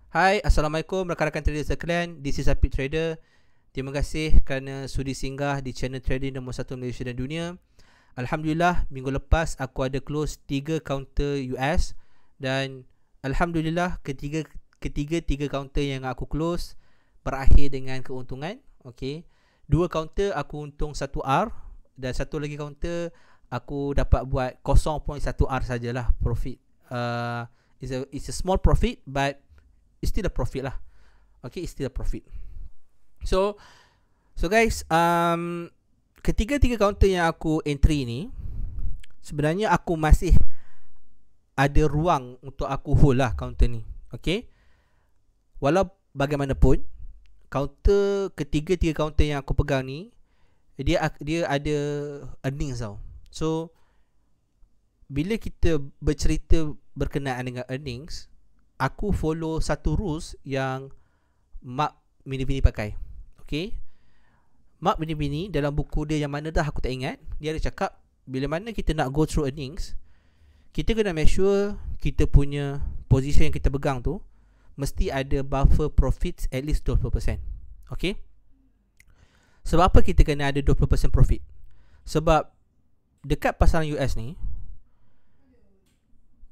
Hai, Assalamualaikum rakan-rakan trader sekalian. This is Apit Trader. Terima kasih kerana sudi singgah di channel trading nombor 1 Malaysia dan dunia. Alhamdulillah, minggu lepas aku ada close 3 counter US dan Alhamdulillah ketiga 3 counter yang aku close berakhir dengan keuntungan. Okay, 2 counter aku untung 1R dan satu lagi counter aku dapat buat 0.1R sajalah profit. It's a small profit but it's still a profit lah. Okay, it's still a profit. So guys, ketiga counter yang aku entry ni, sebenarnya aku masih ada ruang untuk aku hold lah counter ni. Okay, walau bagaimanapun tiga counter yang aku pegang ni, dia ada earnings tau. So bila kita bercerita berkenaan dengan earnings, aku follow satu rules yang Mark Minervini pakai. Okay, Mark Minervini dalam buku dia yang mana dah aku tak ingat, dia ada cakap bila mana kita nak go through earnings, kita kena make sure kita punya position yang kita pegang tu mesti ada buffer profits at least 20%. Okay, sebab apa kita kena ada 20% profit? Sebab dekat pasaran US ni,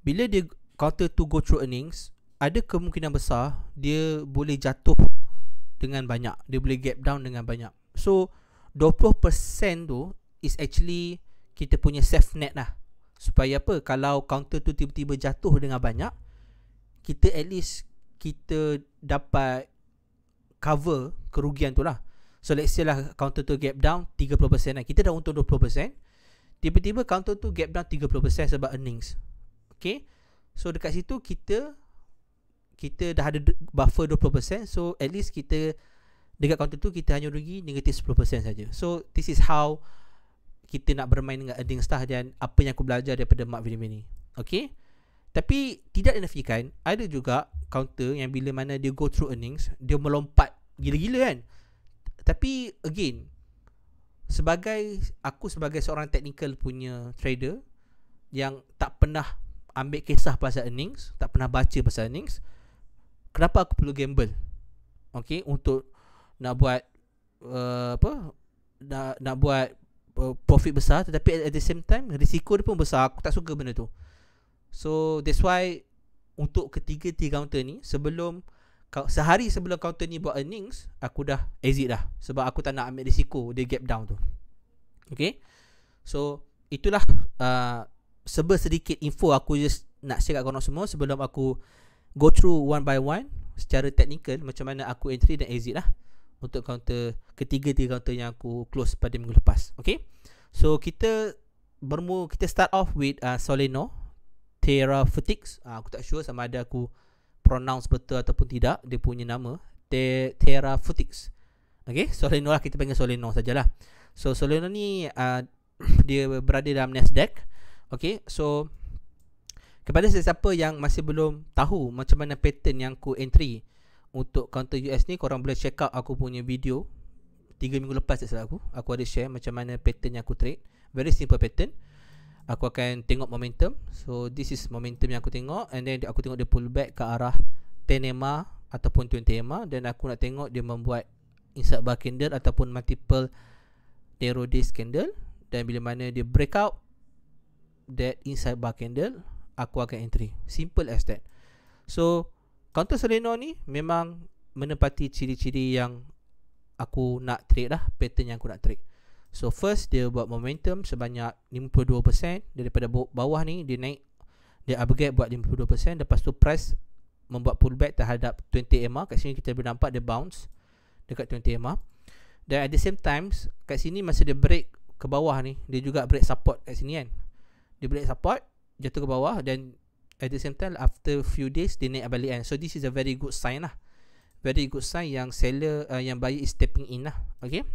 bila dia counter tu go through earnings, ada kemungkinan besar dia boleh jatuh dengan banyak, dia boleh gap down dengan banyak. So 20% tu is actually kita punya safe net lah. Supaya apa? Kalau counter tu tiba-tiba jatuh dengan banyak, kita at least kita dapat cover kerugian tu lah. So let's say lah counter tu gap down 30% lah, kita dah untung 20%, tiba-tiba counter tu gap down 30% sebab earnings. Okay, so dekat situ kita dah ada buffer 20%. So at least kita dekat counter tu kita hanya rugi negatif 10% saja. So this is how kita nak bermain dengan earnings lah, dan apa yang aku belajar daripada Mark Minervini. Okay, tapi tidak dinafikan ada juga counter yang bila mana dia go through earnings, dia melompat gila-gila kan. Tapi again, aku sebagai seorang technical punya trader yang tak pernah ambil kisah pasal earnings, tak pernah baca pasal earnings, kenapa aku perlu gamble? Okay, untuk nak buat nak buat profit besar, tetapi at the same time risiko dia pun besar. Aku tak suka benda tu. So that's why untuk ketiga counter ni, sehari sebelum counter ni buat earnings, aku dah exit dah, sebab aku tak nak ambil risiko dia gap down tu. Okay, so itulah sedikit info aku just nak share kat korang semua sebelum aku go through one by one secara technical macam mana aku entry dan exit lah untuk ketiga counter yang aku close pada minggu lepas. Okay, so kita start off with Soleno Therapeutics. Aku tak sure sama ada aku pronounce betul ataupun tidak dia punya nama, Therapeutics. Okay, Soleno lah, kita panggil Soleno sajalah. So Soleno ni dia berada dalam Nasdaq. Okay, so kepada sesiapa yang masih belum tahu macam mana pattern yang aku entry untuk counter US ni, korang boleh check out aku punya video 3 minggu lepas tak salah aku ada share macam mana pattern yang aku trade. Very simple pattern. Aku akan tengok momentum. So this is momentum yang aku tengok, and then aku tengok dia pull back ke arah 10 EMA ataupun 20 EMA, dan aku nak tengok dia membuat inside bar candle ataupun multiple narrow disk candle, dan bila mana dia breakout that inside bar candle, aku akan entry. Simple as that. So counter Soleno ni memang menepati ciri-ciri yang aku nak trade lah, pattern yang aku nak trade. So first dia buat momentum sebanyak 52%. Daripada bawah ni dia naik, dia upgrade buat 52%. Lepas tu price membuat pullback terhadap 20 EMA. Kat sini kita boleh nampak dia bounce dekat 20 EMA. Dan at the same time kat sini masa dia break ke bawah ni, dia juga break support kat sini kan. Dia break support, jatuh ke bawah, dan at the same time after few days dia naik balik kan. So this is a very good sign lah. Very good sign yang seller yang buyer is stepping in lah. Okay,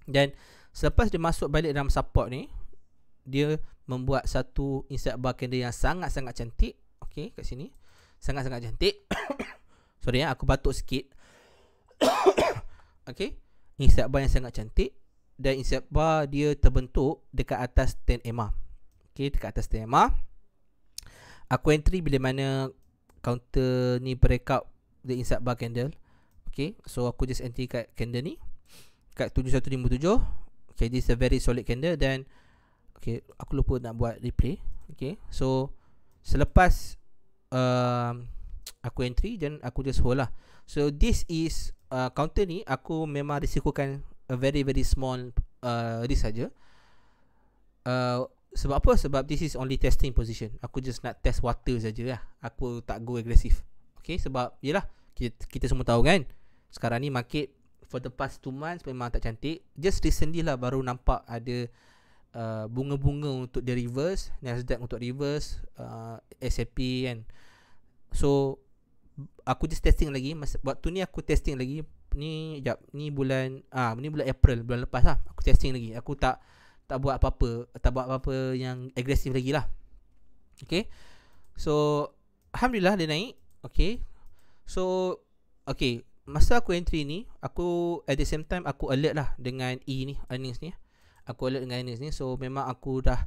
dan selepas dia masuk balik dalam support ni, dia membuat satu inside bar candle yang sangat-sangat cantik. Okay, kat sini sangat-sangat cantik. Sorry aku batuk sikit. Okay, inside bar yang sangat cantik, dan inside bar dia terbentuk dekat atas 10 EMA. Okay, dekat atas 10 EMA. Aku entry bila mana counter ni breakout the inside bar candle. Okay, so aku just entry kat candle ni kat 7157. Okay, this is a very solid candle. Then okay, aku lupa nak buat replay. Okay, so selepas aku entry, then aku just hold lah. So this is counter ni aku memang risikokan a very very small risk saja. Sebab apa? Sebab this is only testing position. Aku just nak test water saja lah. Aku tak go agresif. Okay, sebab yelah, kita semua tahu kan, sekarang ni market for the past 2 months memang tak cantik. Just recently lah baru nampak ada bunga-bunga untuk dia reverse, Nasdaq untuk reverse, S&P kan. So aku just testing lagi. Waktu ni aku testing lagi. Ni bulan April, bulan lepas lah. Aku testing lagi. Aku tak buat apa-apa yang agresif lagi lah. Okay, so alhamdulillah dia naik. Okay, so okay, masa aku entry ni, aku at the same time aku alert lah dengan earnings ni. Aku alert dengan earnings ni. So memang aku dah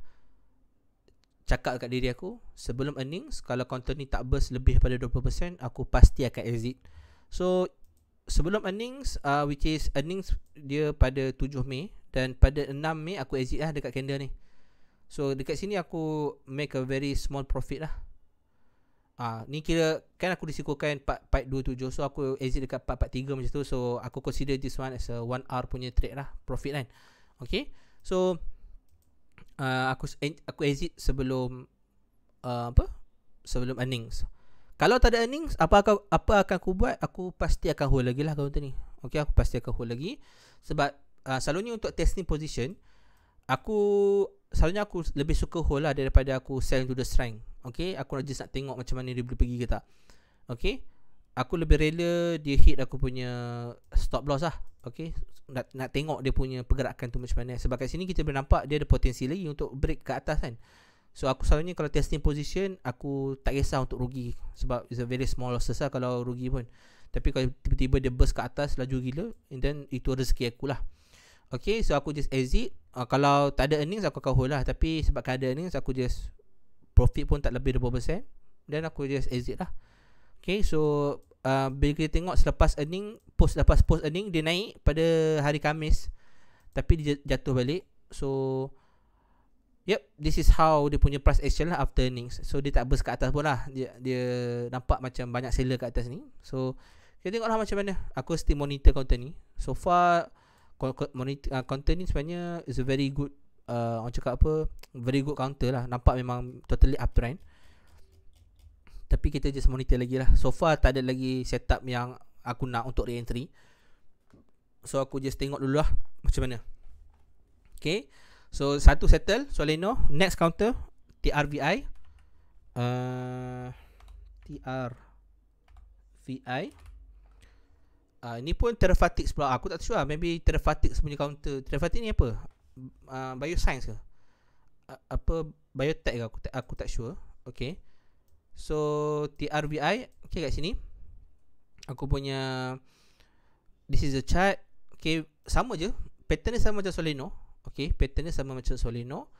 cakap kat diri aku, sebelum earnings, kalau counter ni tak burst lebih daripada 20%, aku pasti akan exit. So sebelum earnings, which is earnings dia pada 7 Mei, dan pada 6 Mei aku exit lah dekat candle ni. So dekat sini aku make a very small profit lah. Ni kira kan aku risikokan 4.27, so aku exit dekat 4.43 macam tu. So aku consider this one as a 1 hour punya trade lah, profit kan. Okay, so aku exit sebelum sebelum earnings. Kalau tak ada earnings, apa akan aku buat? Aku pasti akan hold lagi lah counter ni. Okay, aku pasti akan hold lagi. Sebab selalunya untuk testing position, selalunya aku lebih suka hold lah daripada aku sell into the strength. Okay, aku just nak tengok macam mana dia boleh pergi ke tak. Okay, aku lebih rela dia hit aku punya stop loss lah. Okay, nak tengok dia punya pergerakan tu macam mana. Sebab kat sini kita boleh nampak dia ada potensi lagi untuk break ke atas kan. So aku selalunya kalau testing position, aku tak kisah untuk rugi. Sebab it's a very small losses lah kalau rugi pun. Tapi kalau tiba-tiba dia burst ke atas laju gila, and then itu rezeki aku lah. Okay, so aku just exit. Kalau tak ada earnings, aku akan hold lah. Tapi sebab ada earnings, aku just profit pun tak lebih 20%, dan aku just exit lah. Okay, so bila kita tengok selepas post earning, dia naik pada hari Khamis, tapi dia jatuh balik. So yep, this is how dia punya price action lah after earnings. So dia tak burst ke atas pun lah. Dia nampak macam banyak seller kat atas ni. So kita tengok lah macam mana. Aku still monitor counter ni. So far counter ni sebenarnya is a very good, orang cakap apa, very good counter lah. Nampak memang totally uptrend. Tapi kita just monitor lagi lah. So far tak ada lagi setup yang aku nak untuk re-entry. So aku just tengok dulu lah macam mana. Okay, so satu settle Soleno. Next counter TRVI. Ni pun Terrafatix pula. Aku tak sure lah. Maybe Terrafatix punya counter. Terrafatix ni apa? Bioscience ke? Apa biotech ke? Aku tak sure. Okay, so TRVI. Okay, kat sini aku punya, this is the chart. Okay, sama je, pattern dia sama macam Soleno. Okay, pattern dia sama macam Soleno.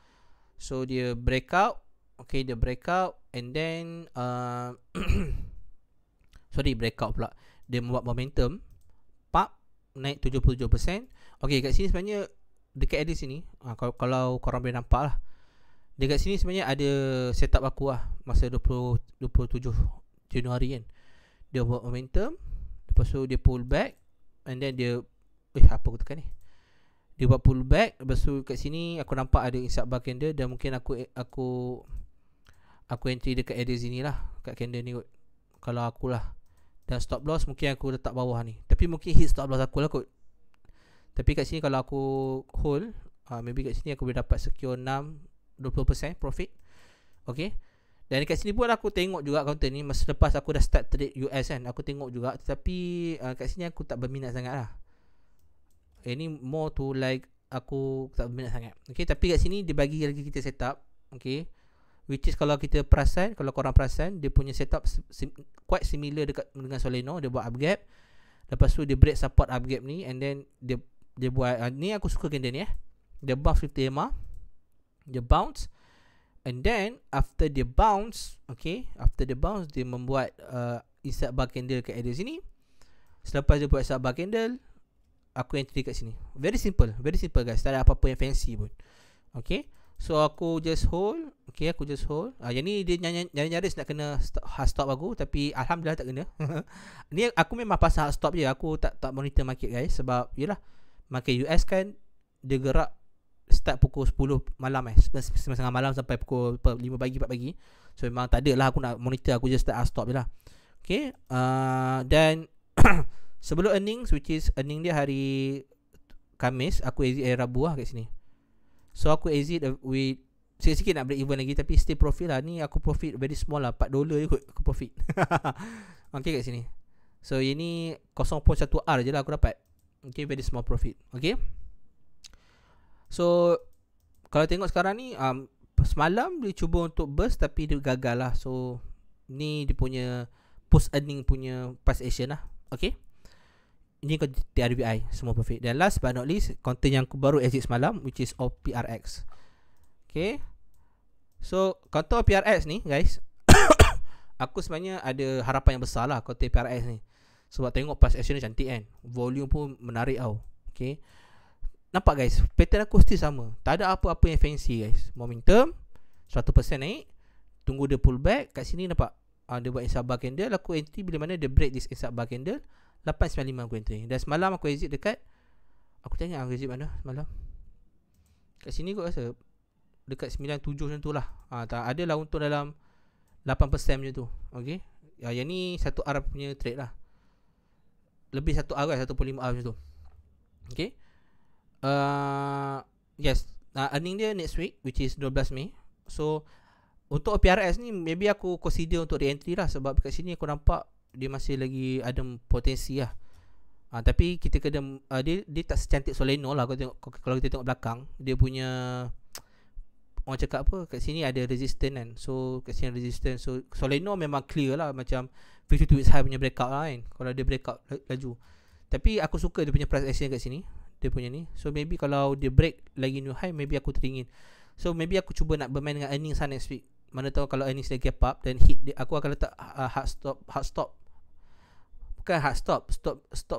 So dia breakout. Okay, dia breakout, and then breakout pula. Dia membuat momentum, naik 77%. Okay, kat sini sebenarnya dekat area sini, kalau korang boleh nampak lah, dekat sini sebenarnya ada setup aku lah masa 27 Januari kan. Dia buat momentum, lepas tu dia pull back, and then dia apa aku tekan ni, dia buat pull back. Lepas tu kat sini aku nampak ada inside bar candle, dan mungkin aku entry dekat area sini lah, kat candle ni kot, kalau aku lah. Dan stop loss mungkin aku letak bawah ni, tapi mungkin hit stop loss aku lah kot. Tapi kat sini kalau aku hold, maybe kat sini aku boleh dapat secure 20% profit. Okay, dan dekat sini pun aku tengok juga counter ni. Masa lepas aku dah start trade US kan, aku tengok juga. Tetapi kat sini aku tak berminat sangat lah. Ini more to like, aku tak berminat sangat. Okay, tapi kat sini dia bagi lagi kita setup. Okay, which is kalau kita perasan, kalau korang perasan, dia punya setup quite similar dengan Soleno. Dia buat up gap, lepas tu dia break support up gap ni, and then dia buat ni aku suka candle ni dia bounce 50 EMA, dia bounce, and then after dia bounce, okay, after dia bounce, dia membuat insert bar candle kat area sini. Selepas dia buat insert bar candle, aku entry kat sini. Very simple guys. Tak ada apa-apa yang fancy pun. Okay, so aku just hold. Okay, aku just hold. Yang ni dia nyaris nak kena hard stop aku, tapi alhamdulillah tak kena. Ni aku memang pasal hard stop je. Aku tak monitor market guys, sebab yalah, market US kan dia gerak start pukul 10 malam 9:30 malam sampai pukul 5 pagi 4 pagi. So memang tak ada lah aku nak monitor, aku just start hard stop je lah. Okay, dan sebelum earnings, which is earning dia hari Khamis, aku exit hari Rabu lah kat sini. So aku exit with sikit-sikit nak break even lagi, tapi still profit lah. Ni aku profit very small lah, $4 je kot aku profit. Okay, kat sini. So ini 0.1 R je lah aku dapat. Okay, very small profit. Okay, so kalau tengok sekarang ni, semalam dia cuba untuk burst tapi dia gagal lah. So ni dia punya post earning punya price action lah. Okay, ini TRVI semua profit. Dan last but not least, content yang aku baru exit semalam, which is OPRX. Okay, so contoh OPRX ni guys, aku sebenarnya ada harapan yang besar lah contoh OPRX ni, sebab tengok price action dia cantik kan, volume pun menarik tau. Okay, nampak guys, pattern aku still sama, tak ada apa-apa yang fancy guys. Momentum 100% naik, tunggu dia pull back. Kat sini nampak dia buat insert bar candle, aku entry bila mana dia break this insert bar candle 895 aku entry. Dan semalam aku exit dekat, aku tengok aku exit mana semalam, kat sini kot rasa dekat 97 macam tu lah. Tak ada lah untung dalam 8% macam tu. Okay, yang ni 1R punya trade lah, lebih 1R lah, 1.5R macam tu. Okay, yes, earning dia next week, which is 12 Mei. So untuk OPRX ni maybe aku consider untuk re-entry lah, sebab kat sini aku nampak dia masih lagi ada potensi lah. Tapi kita kena dia tak secantik Soleno lah. Kalau kita tengok belakang, dia punya orang cakap apa, kat sini ada resistance kan. So kat sini ada resistance. So Soleno memang clear lah, macam 52 weeks high punya breakout lah kan, kalau dia breakout laju. Tapi aku suka dia punya price action kat sini, dia punya ni. So maybe kalau dia break lagi new high, maybe aku teringin. So maybe aku cuba nak bermain dengan earnings next week. Mana tahu kalau earnings dia gap up dan hit dia, aku akan letak hard stop bukan hard stop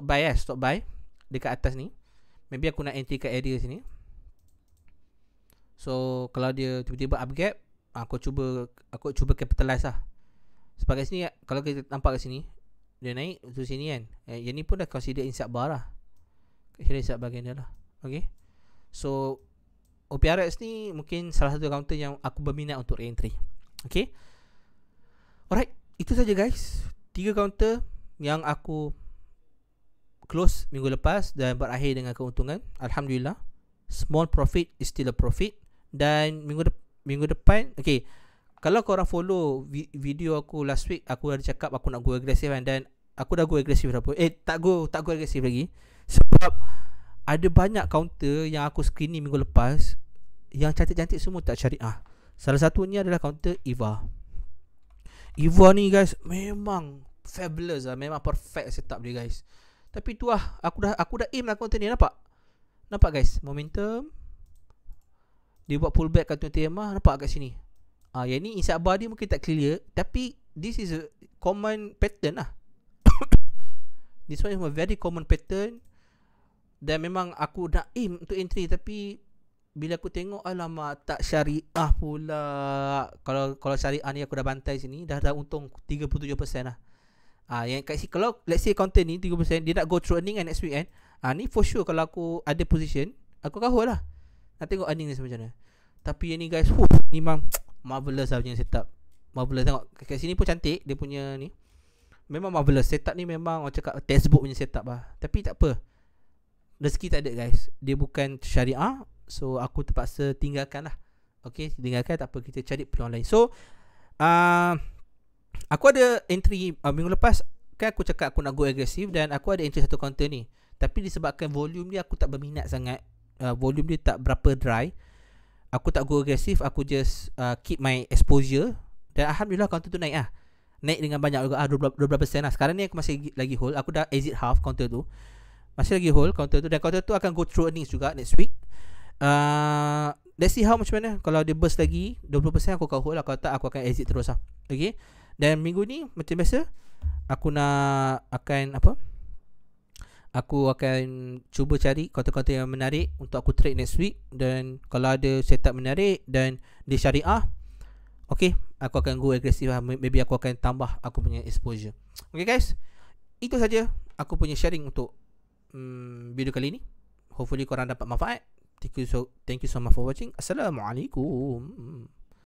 buy dekat atas ni. Maybe aku nak entry kat area sini. So kalau dia tiba-tiba up gap, aku cuba capitalize lah. Sebab kat sini, kalau kita nampak kat sini, dia naik tu sini kan, yang ni pun dah consider insert bar lah, consider insert bar candle lah. Okay, so OPRX ni mungkin salah satu counter yang aku berminat untuk re-entry. Okay, alright, itu saja guys, 3 counter yang aku close minggu lepas dan berakhir dengan keuntungan. Alhamdulillah, small profit is still a profit. Dan minggu depan, okay, kalau korang follow video aku last week, aku ada cakap aku nak go aggressive kan, dan aku dah go aggressive berapa, tak go aggressive lagi, sebab ada banyak counter yang aku screen ni minggu lepas yang cantik-cantik semua tak syariah. Salah satunya adalah counter EVA. EVA ni guys memang fabulous lah, memang perfect setup dia guys. Tapi tu lah, aku dah aim lah counter ni. Nampak guys, momentum dia buat pullback kat 20 EMA, nampak kat sini. Yang ni insert bar dia mungkin tak clear, tapi this is a common pattern lah. This one is a very common pattern. Dan memang aku nak aim untuk entry, tapi bila aku tengok, alamak, tak syariah pula. Kalau syariah ni aku dah bantai sini, dah untung 37% lah. Yang kat sini, kalau let's say content ni 3%, dia nak go through earning next week kan, ni for sure kalau aku ada position, aku kahul lah. Nak tengok earning ni macam mana. Tapi yang ni guys, ni memang marvelous lah punya setup. Marvelous, tengok kat sini pun cantik dia punya ni. Memang marvelous. Setup ni memang orang cakap textbook punya setup lah. Tapi tak apa, rezeki tak ada guys, dia bukan syariah. So aku terpaksa tinggalkan lah. Okay, tinggalkan, tak apa, kita cari peluang lain. So aku ada entry minggu lepas kan, aku cakap aku nak go aggressive, dan aku ada entry satu counter ni. Tapi disebabkan volume dia aku tak berminat sangat, volume dia tak berapa dry, aku tak go aggressive. Aku just keep my exposure. Dan alhamdulillah counter tu naik lah, naik dengan banyak juga, 12% lah. Sekarang ni aku masih lagi hold, aku dah exit half counter tu, masih lagi hold counter tu. Dan counter tu akan go through earnings juga next week. Let's see how macam mana. Kalau dia burst lagi 20%, aku akan hold lah. Kalau tak, aku akan exit terus lah. Okay, dan minggu ni macam biasa, aku nak akan apa? Aku akan cuba cari konten-konten yang menarik untuk aku trade next week. Dan kalau ada setup menarik dan dia syariah, okay, aku akan go aggressive lah. Maybe aku akan tambah aku punya exposure. Okay guys, itu saja aku punya sharing untuk video kali ni. Hopefully korang dapat manfaat. Thank you so much for watching. Assalamualaikum.